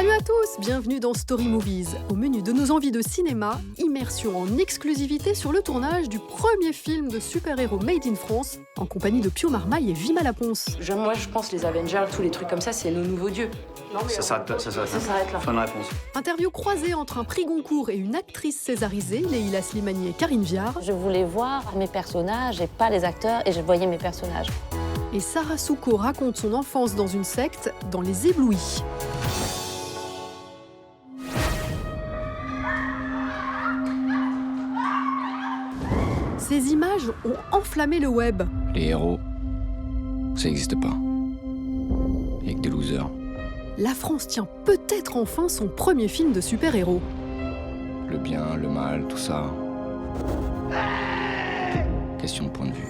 Salut à tous, bienvenue dans Story Movies. Au menu de nos envies de cinéma, immersion en exclusivité sur le tournage du premier film de super-héros made in France, en compagnie de Pio Marmaille et Vima Laponce. Moi, je pense les Avengers, tous les trucs comme ça, c'est nos nouveaux dieux. Ça s'arrête là. Fin de réponse. Interview croisée entre un prix Goncourt et une actrice césarisée, Leïla Slimani et Karine Viard. Je voulais voir mes personnages et pas les acteurs, et je voyais mes personnages. Et Sarah Souko raconte son enfance dans une secte, dans Les Éblouis. Ces images ont enflammé le web. Les héros, ça n'existe pas. Il n'y a que des losers. La France tient peut-être enfin son premier film de super-héros. Le bien, le mal, tout ça. Question de point de vue.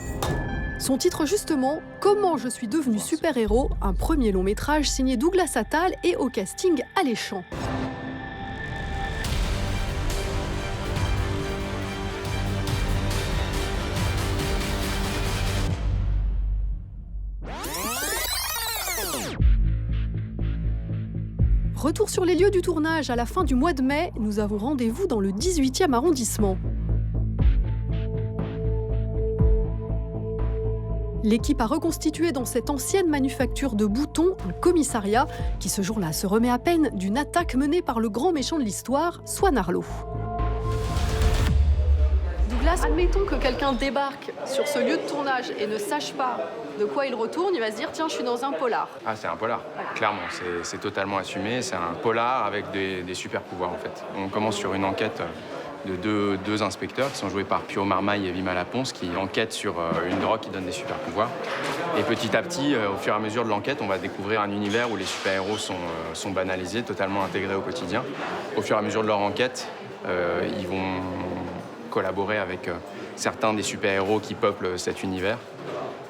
Son titre justement, Comment je suis devenu super-héros, un premier long métrage signé Douglas Attal et au casting alléchant. Retour sur les lieux du tournage à la fin du mois de mai, nous avons rendez-vous dans le 18e arrondissement. L'équipe a reconstitué dans cette ancienne manufacture de boutons un commissariat qui ce jour-là se remet à peine d'une attaque menée par le grand méchant de l'histoire, Swan Arlo. Douglas, admettons que quelqu'un débarque sur ce lieu de tournage et ne sache pas de quoi il retourne, il va se dire tiens, je suis dans un polar. Ah, c'est un polar, clairement, c'est totalement assumé, c'est un polar avec des super pouvoirs en fait. On commence sur une enquête de deux inspecteurs qui sont joués par Pio Marmaille et Vima Laponce qui enquêtent sur une drogue qui donne des super pouvoirs. Et petit à petit, au fur et à mesure de l'enquête, on va découvrir un univers où les super-héros sont banalisés, totalement intégrés au quotidien. Au fur et à mesure de leur enquête, ils vont collaborer avec certains des super-héros qui peuplent cet univers.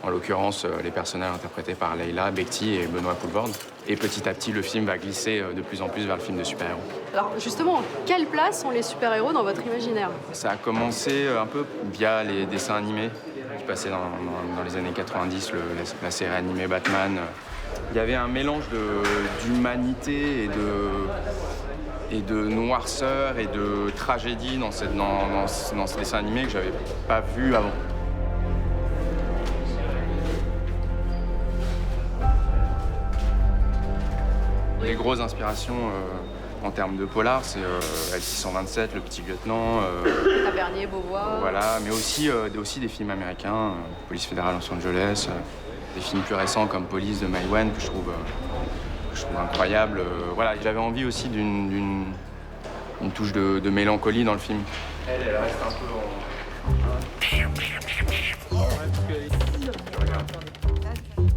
En l'occurrence, les personnages interprétés par Leïla, Bekti et Benoît Poulvorde. Et petit à petit, le film va glisser de plus en plus vers le film de super-héros. Alors justement, quelle place ont les super-héros dans votre imaginaire? Ça a commencé un peu via les dessins animés qui passaient dans les années 90, la série animée Batman. Il y avait un mélange d'humanité et de noirceur et de tragédie dans ce dessin animé que j'avais pas vu avant. Les grosses inspirations en termes de polar, c'est L627, Le Petit Lieutenant. Tavernier, Beauvoir. Voilà, mais aussi des films américains, Police fédérale Los Angeles, des films plus récents comme Police de Mai Wen que je trouve incroyable. Voilà, j'avais envie aussi d'une touche de mélancolie dans le film. Elle reste un peu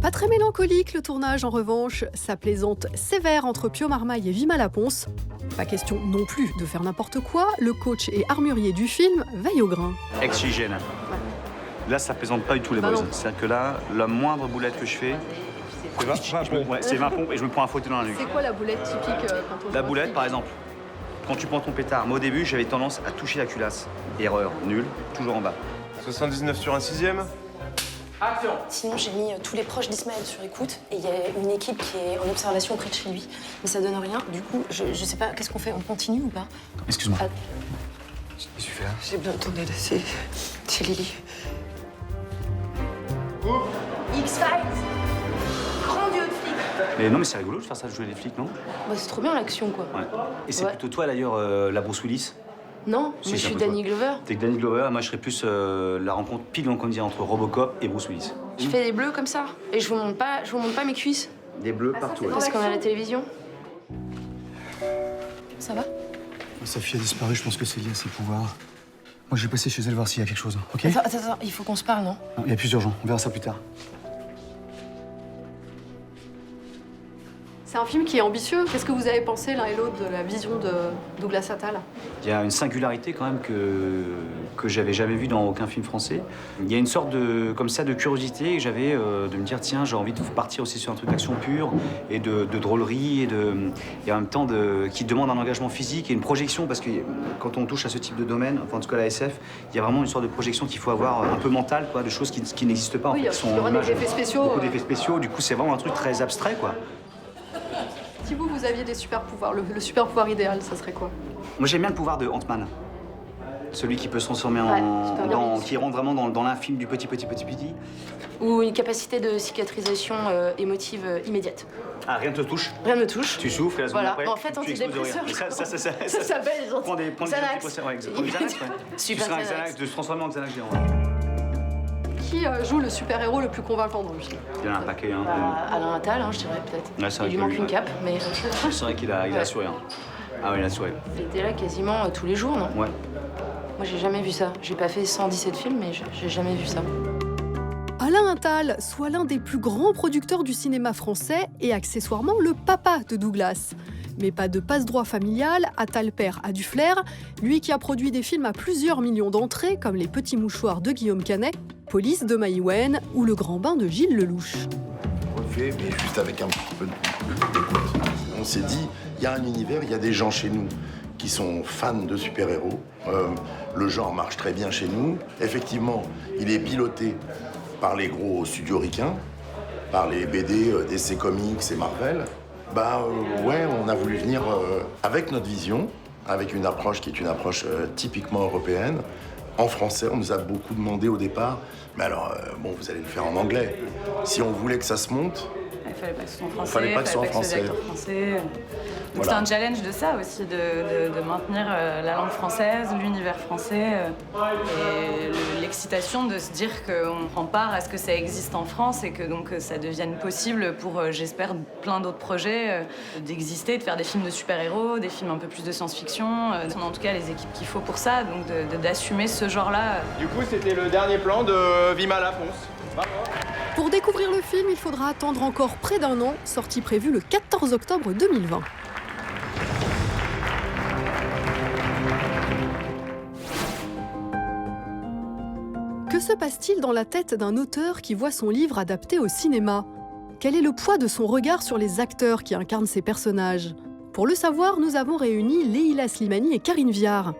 Pas très mélancolique le tournage en revanche, ça plaisante sévère entre Pio Marmaille et Vima Laponce. Pas question non plus de faire n'importe quoi, le coach et armurier du film veille au grain. Ex-hygiène. Là, ça plaisante pas du tout les boys. C'est-à-dire que là, la moindre boulette que je fais, c'est 20 pompes et je me prends un fauteuil dans la nuque. C'est quoi la boulette typique quand on La boulette, par exemple, quand tu prends ton pétard, moi au début, j'avais tendance à toucher la culasse. Erreur, nul, toujours en bas. 79 sur un sixième. Action. Sinon, j'ai mis tous les proches d'Ismaël sur écoute et il y a une équipe qui est en observation près de chez lui. Mais ça donne rien. Du coup, je sais pas, qu'est-ce qu'on fait? On continue ou pas? Excuse-moi. Ah. Qu'est-ce que tu fais là? J'ai besoin de ton aide, c'est Lily. X-Files! Grand dieu de flic! Mais non, mais c'est rigolo de faire ça, de jouer les flics, non? Bah, c'est trop bien l'action, quoi. Ouais. Et c'est Ouais. plutôt toi, d'ailleurs, la Bruce Willis? Non, Si, moi je c'est un suis peu toi. Danny Glover. T'es que Danny Glover, moi je serais plus la rencontre pile, on dit, entre Robocop et Bruce Willis. Je fais des bleus comme ça. Et je vous montre pas mes cuisses. Des bleus partout. Parce qu'on a la télévision. Ça va? Sa fille a disparu, je pense que c'est lié à ses pouvoirs. Moi, je vais passer chez elle voir s'il y a quelque chose, ok? Attends, il faut qu'on se parle, non? Non, il y a plus urgent, on verra ça plus tard. C'est un film qui est ambitieux. Qu'est-ce que vous avez pensé l'un et l'autre de la vision de Douglas Attal? Il y a une singularité quand même que j'avais jamais vue dans aucun film français. Il y a une sorte de, comme ça, de curiosité que j'avais de me dire tiens, j'ai envie de partir aussi sur un truc d'action pure et de drôlerie et en même temps qui demande un engagement physique et une projection parce que quand on touche à ce type de domaine, enfin en tout cas la SF, il y a vraiment une sorte de projection qu'il faut avoir un peu mentale, quoi, de choses qui n'existent pas. Oui, en fait, il y aura des effets spéciaux. Beaucoup d'effets spéciaux. Du coup, c'est vraiment un truc très abstrait, quoi. Si vous aviez des super pouvoirs, le super pouvoir idéal, ça serait quoi? Moi, j'aime bien le pouvoir de Ant-Man. Celui qui peut se transformer super bien. qui rentre vraiment dans l'infime du petit. Ou une capacité de cicatrisation émotive immédiate. Ah, rien ne te touche. Rien ne me touche. Tu souffres et la seconde Voilà. après, En fait, tu exploses de rire. antidépresseur. Mais ça Ça s'appelle prends des Xanax. Ouais, prends des Xanax, ouais. Tu Super seras un Xanax. Xanax, de se transformer en Xanax géant. Qui joue le super-héros le plus convaincant dans le film? Il y en a un paquet, hein. Alain Attal, je dirais peut-être. Ouais, c'est vrai Il lui que manque lui, une ouais. cape, mais C'est vrai qu'il a Ouais. souri. Hein. Ah oui, il a souri. il était là quasiment tous les jours, non? Ouais. Moi, j'ai jamais vu ça. J'ai pas fait 117 films, mais j'ai jamais vu ça. Alain Attal, soit l'un des plus grands producteurs du cinéma français et accessoirement le papa de Douglas. Mais pas de passe-droit familial, Attal père a du flair, lui qui a produit des films à plusieurs millions d'entrées comme Les Petits Mouchoirs de Guillaume Canet, Police de Maïwenn ou Le Grand Bain de Gilles Lelouch. Refait, mais juste avec un petit peu d'écoute. On s'est dit, il y a un univers, il y a des gens chez nous qui sont fans de super-héros. Le genre marche très bien chez nous. Effectivement, il est piloté par les gros studios ricains, par les BD, DC Comics et Marvel. Ouais, on a voulu venir avec notre vision, avec une approche qui est une approche typiquement européenne. En français, on nous a beaucoup demandé au départ, mais alors, vous allez le faire en anglais. Si on voulait que ça se monte, il fallait pas que ce soit en français, fallait pas que ce soit en les français. acteurs français. Donc Voilà. c'est un challenge de ça aussi, de maintenir la langue française, l'univers français, et l'excitation de se dire qu'on prend part à ce que ça existe en France et que donc ça devienne possible pour, j'espère, plein d'autres projets, d'exister, de faire des films de super-héros, des films un peu plus de science-fiction. On a en tout cas les équipes qu'il faut pour ça, donc d'assumer ce genre-là. Du coup, c'était le dernier plan de Vima La Ponce. Bravo. Pour découvrir le film, il faudra attendre encore près d'un an, sortie prévue le 14 octobre 2020. Que se passe-t-il dans la tête d'un auteur qui voit son livre adapté au cinéma? Quel est le poids de son regard sur les acteurs qui incarnent ces personnages? Pour le savoir, nous avons réuni Leïla Slimani et Karine Viard.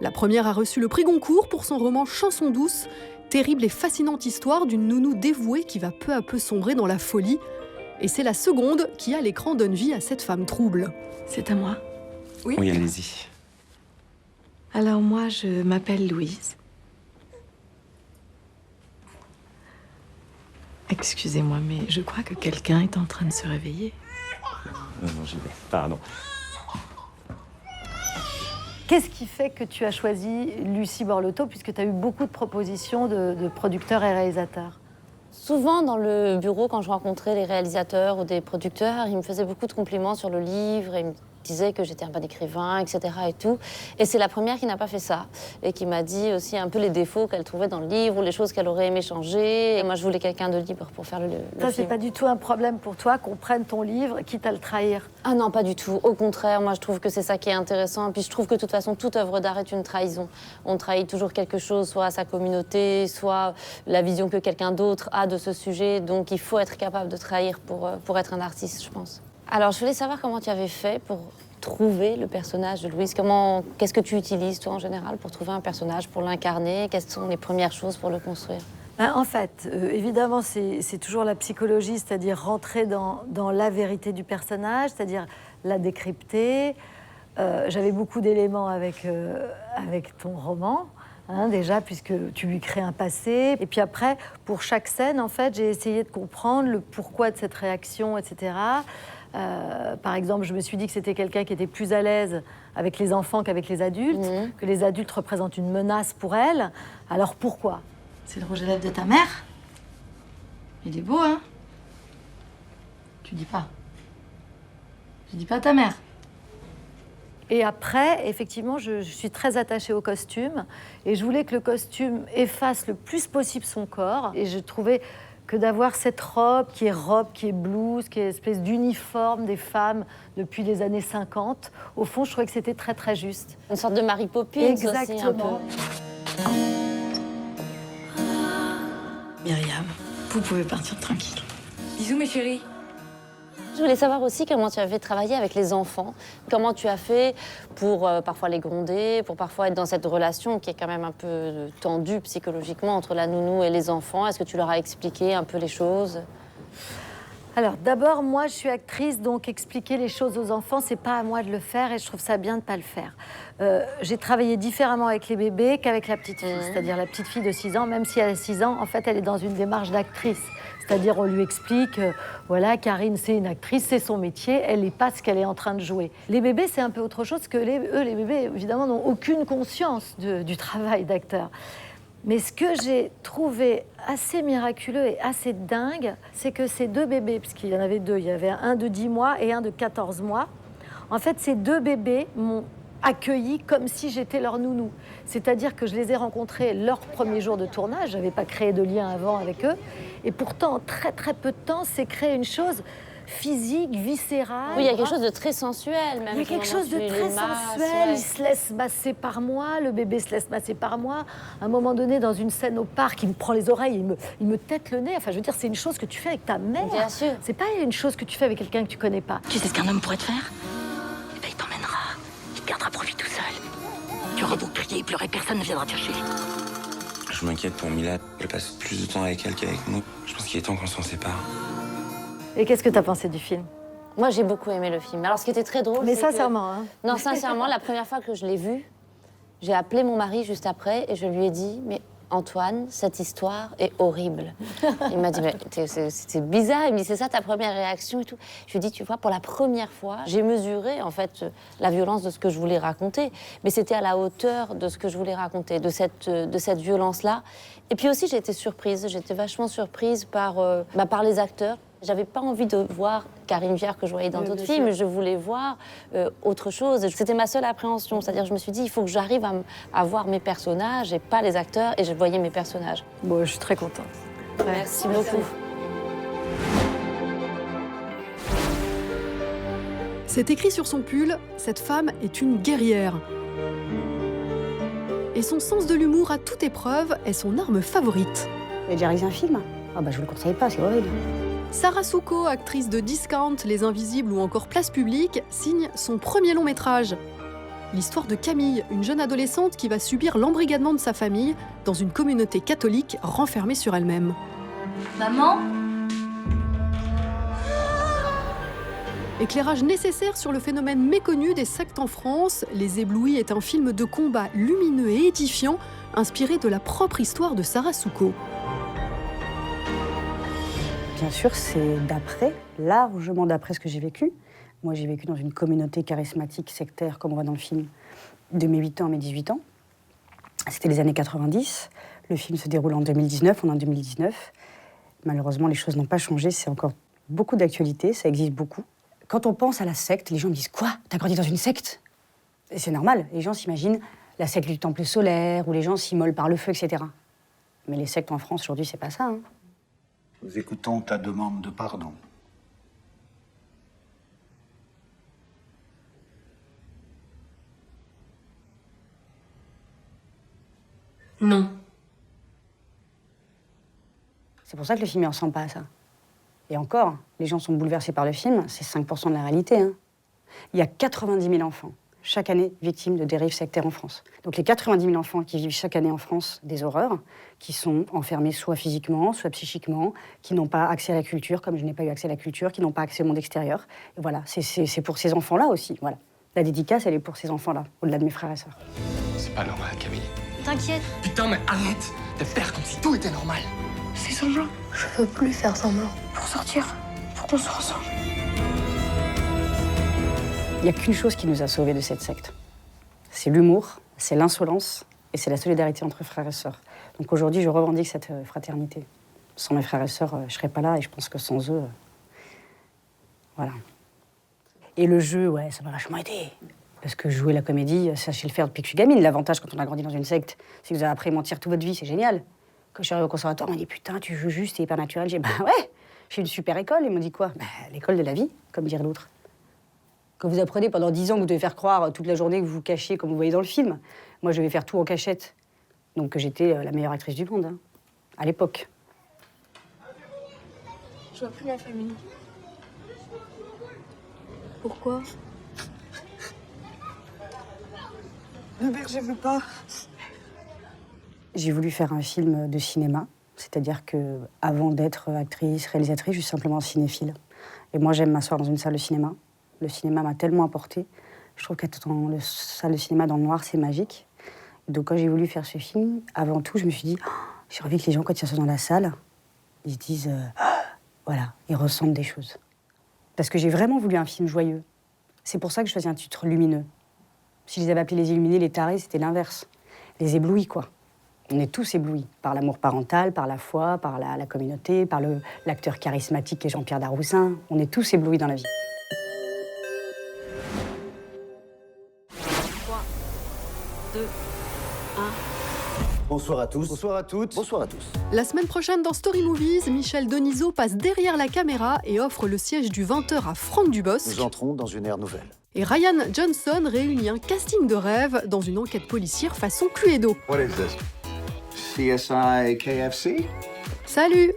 La première a reçu le prix Goncourt pour son roman Chanson douce, terrible et fascinante histoire d'une nounou dévouée qui va peu à peu sombrer dans la folie. Et c'est la seconde qui, à l'écran, donne vie à cette femme trouble. C'est à moi. Oui, allez-y. Alors moi, je m'appelle Louise. Excusez-moi, mais je crois que quelqu'un est en train de se réveiller. Non, j'y vais. Pardon. Qu'est-ce qui fait que tu as choisi Lucie Borlotto, puisque tu as eu beaucoup de propositions de producteurs et réalisateurs? Souvent, dans le bureau, quand je rencontrais les réalisateurs ou des producteurs, ils me faisaient beaucoup de compliments sur le livre. Ils me disaient que j'étais un bon écrivain, etc. et tout. Et c'est la première qui n'a pas fait ça. Et qui m'a dit aussi un peu les défauts qu'elle trouvait dans le livre ou les choses qu'elle aurait aimé changer. Et moi, je voulais quelqu'un de libre pour faire le Ça, c'est film. pas du tout un problème pour toi qu'on prenne ton livre, quitte à le trahir? Ah non, pas du tout. Au contraire, moi, je trouve que c'est ça qui est intéressant. Et puis, je trouve que de toute façon, toute œuvre d'art est une trahison. On trahit toujours quelque chose, soit à sa communauté, soit la vision que quelqu'un d'autre a de ce sujet. Donc, il faut être capable de trahir pour être un artiste, je pense. Alors, je voulais savoir comment tu avais fait pour trouver le personnage de Louise. Qu'est-ce que tu utilises, toi, en général, pour trouver un personnage, pour l'incarner? Quelles sont les premières choses pour le construire? En fait, évidemment, c'est toujours la psychologie, c'est-à-dire rentrer dans la vérité du personnage, c'est-à-dire la décrypter. J'avais beaucoup d'éléments avec ton roman, déjà, puisque tu lui crées un passé. Et puis après, pour chaque scène, en fait, j'ai essayé de comprendre le pourquoi de cette réaction, etc. Par exemple, je me suis dit que c'était quelqu'un qui était plus à l'aise avec les enfants qu'avec les adultes, que les adultes représentent une menace pour elle. Alors pourquoi? C'est le rouge à lèvres de ta mère? Il est beau, hein? Tu dis pas. Tu dis pas à ta mère. Et après, effectivement, je suis très attachée au costume. Et je voulais que le costume efface le plus possible son corps. Et je trouvais que d'avoir cette robe, qui est blouse, qui est espèce d'uniforme des femmes depuis les années 50, au fond, je trouvais que c'était très, très juste. Une sorte de Mary Poppins aussi, un peu. Exactement. Myriam, vous pouvez partir tranquille. Bisous, mes chéris. Je voulais savoir aussi comment tu avais travaillé avec les enfants. Comment tu as fait pour parfois les gronder, pour parfois être dans cette relation qui est quand même un peu tendue psychologiquement entre la nounou et les enfants. Est-ce que tu leur as expliqué un peu les choses? Alors d'abord, moi je suis actrice, donc expliquer les choses aux enfants, c'est pas à moi de le faire et je trouve ça bien de pas le faire. J'ai travaillé différemment avec les bébés qu'avec la petite fille, c'est-à-dire la petite fille de 6 ans, même si elle a 6 ans, en fait elle est dans une démarche d'actrice. C'est-à-dire on lui explique, voilà, Karine c'est une actrice, c'est son métier, elle n'est pas ce qu'elle est en train de jouer. Les bébés c'est un peu autre chose que les bébés évidemment n'ont aucune conscience du travail d'acteur. Mais ce que j'ai trouvé assez miraculeux et assez dingue, c'est que ces 2 bébés, puisqu'il y en avait 2, il y avait un de 10 mois et un de 14 mois, en fait, ces 2 bébés m'ont accueilli comme si j'étais leur nounou. C'est-à-dire que je les ai rencontrés leur premier jour de tournage, je n'avais pas créé de lien avant avec eux, et pourtant, en très très peu de temps, c'est créé une chose physique, viscérale. Oui, il y a quelque chose de très sensuel, même. Il y a quelque chose de très sensuel. Il se laisse masser par moi, le bébé se laisse masser par moi. À un moment donné, dans une scène au parc, il me prend les oreilles, il me tête le nez. Enfin, je veux dire, c'est une chose que tu fais avec ta mère. Bien sûr. C'est pas une chose que tu fais avec quelqu'un que tu connais pas. Tu sais ce qu'un homme pourrait te faire? Eh ben, il t'emmènera. Il te gardera pour lui tout seul. Tu auras beau crier et pleurer, personne ne viendra te chercher. Je m'inquiète pour Mila. Je passe plus de temps avec elle qu'avec nous. Je pense qu'il est temps qu'on s'en sépare. Et qu'est-ce que tu as pensé du film? Moi, j'ai beaucoup aimé le film. Alors, ce qui était très drôle, Mais c'est sincèrement, que... hein. Non, sincèrement, la première fois que je l'ai vu, j'ai appelé mon mari juste après et je lui ai dit, mais Antoine, cette histoire est horrible. Il m'a dit, mais c'est bizarre. Il me dit, c'est ça ta première réaction et tout. Je lui ai dit, tu vois, pour la première fois, j'ai mesuré, en fait, la violence de ce que je voulais raconter. Mais c'était à la hauteur de ce que je voulais raconter, de cette violence-là. Et puis aussi, j'ai été surprise. J'étais vachement surprise par les acteurs. J'avais pas envie de voir Karine Viard que je voyais dans d'autres films, je voulais voir autre chose. C'était ma seule appréhension, c'est-à-dire je me suis dit, il faut que j'arrive à voir mes personnages et pas les acteurs, et je voyais mes personnages. Bon, je suis très contente. Merci beaucoup. C'est écrit sur son pull, cette femme est une guerrière. Et son sens de l'humour à toute épreuve est son arme favorite. Vous avez déjà réalisé un film? Ah bah je vous le conseille pas, c'est horrible. Sarah Souko, actrice de Discount, Les Invisibles ou encore Place Publique, signe son premier long métrage. L'histoire de Camille, une jeune adolescente qui va subir l'embrigadement de sa famille dans une communauté catholique renfermée sur elle-même. Maman? Éclairage nécessaire sur le phénomène méconnu des sectes en France, Les Éblouis est un film de combat lumineux et édifiant, inspiré de la propre histoire de Sarah Souko. Bien sûr, c'est largement d'après ce que j'ai vécu. Moi, j'ai vécu dans une communauté charismatique, sectaire, comme on voit dans le film, de mes 8 ans à mes 18 ans. C'était les années 90. Le film se déroule en 2019, on est en 2019. Malheureusement, les choses n'ont pas changé, c'est encore beaucoup d'actualité, ça existe beaucoup. Quand on pense à la secte, les gens me disent « Quoi? T'as grandi dans une secte ?» Et c'est normal, les gens s'imaginent la secte du temple solaire, où les gens s'immolent par le feu, etc. Mais les sectes en France, aujourd'hui, c'est pas ça, hein. Nous écoutons ta demande de pardon. Non. C'est pour ça que le film ne ressemble pas à ça. Et encore, les gens sont bouleversés par le film, c'est 5% de la réalité, hein. Il y a 90 000 enfants, chaque année, victimes de dérives sectaires en France. Donc les 90 000 enfants qui vivent chaque année en France des horreurs, qui sont enfermés soit physiquement, soit psychiquement, qui n'ont pas accès à la culture, comme je n'ai pas eu accès à la culture, qui n'ont pas accès au monde extérieur. Et voilà, c'est pour ces enfants-là aussi, voilà. La dédicace, elle est pour ces enfants-là, au-delà de mes frères et sœurs. C'est pas normal, Camille. T'inquiète. Putain, mais arrête de faire comme si tout était normal. C'est semblant. Je veux plus faire semblant. Pour sortir, faut qu'on soit ensemble. Il n'y a qu'une chose qui nous a sauvés de cette secte. C'est l'humour, c'est l'insolence et c'est la solidarité entre frères et sœurs. Donc aujourd'hui, je revendique cette fraternité. Sans mes frères et sœurs, je ne serais pas là et je pense que sans eux, voilà. Et le jeu, ouais, ça m'a vachement aidé. Parce que jouer la comédie, ça, je sais le faire depuis que je suis gamine. L'avantage quand on a grandi dans une secte, c'est que vous avez appris à mentir toute votre vie, c'est génial. Quand je suis arrivée au conservatoire, on m'a dit « Putain, tu joues juste, t'es hyper naturel ». J'ai dit « Bah ouais, j'ai une super école ». Ils m'ont dit quoi? Bah, l'école de la vie, comme dirait l'autre. Quand vous apprenez pendant 10 ans que vous devez faire croire toute la journée que vous vous cachez comme vous voyez dans le film, moi je devais faire tout en cachette. Donc j'étais la meilleure actrice du monde, hein, à l'époque. Je vois plus ma famille. Pourquoi? Le père, je veux pas. J'ai voulu faire un film de cinéma C'est-à-dire que avant d'être actrice, réalisatrice, je suis simplement cinéphile. Et moi, j'aime m'asseoir dans une salle de cinéma. Le cinéma m'a tellement apporté. Je trouve qu'être dans la salle de cinéma dans le noir, c'est magique. Donc quand j'ai voulu faire ce film, avant tout, je me suis dit, oh, j'ai envie que les gens, quand ils sont dans la salle, ils se disent, voilà, ils ressentent des choses. Parce que j'ai vraiment voulu un film joyeux. C'est pour ça que je choisis un titre lumineux. Si je les avais appelés les illuminés, les tarés, c'était l'inverse. Les éblouis, quoi. On est tous éblouis par l'amour parental, par la foi, par la communauté, par l'acteur charismatique qui est Jean-Pierre Daroussin. On est tous éblouis dans la vie. 3, 2, 1... Bonsoir à tous. Bonsoir à toutes. Bonsoir à tous. La semaine prochaine, dans Story Movies, Michel Denisot passe derrière la caméra et offre le siège du 20h à Franck Dubosc. Nous entrons dans une ère nouvelle. Et Ryan Johnson réunit un casting de rêve dans une enquête policière façon Cluedo. What is this? CSI KFC? Salut!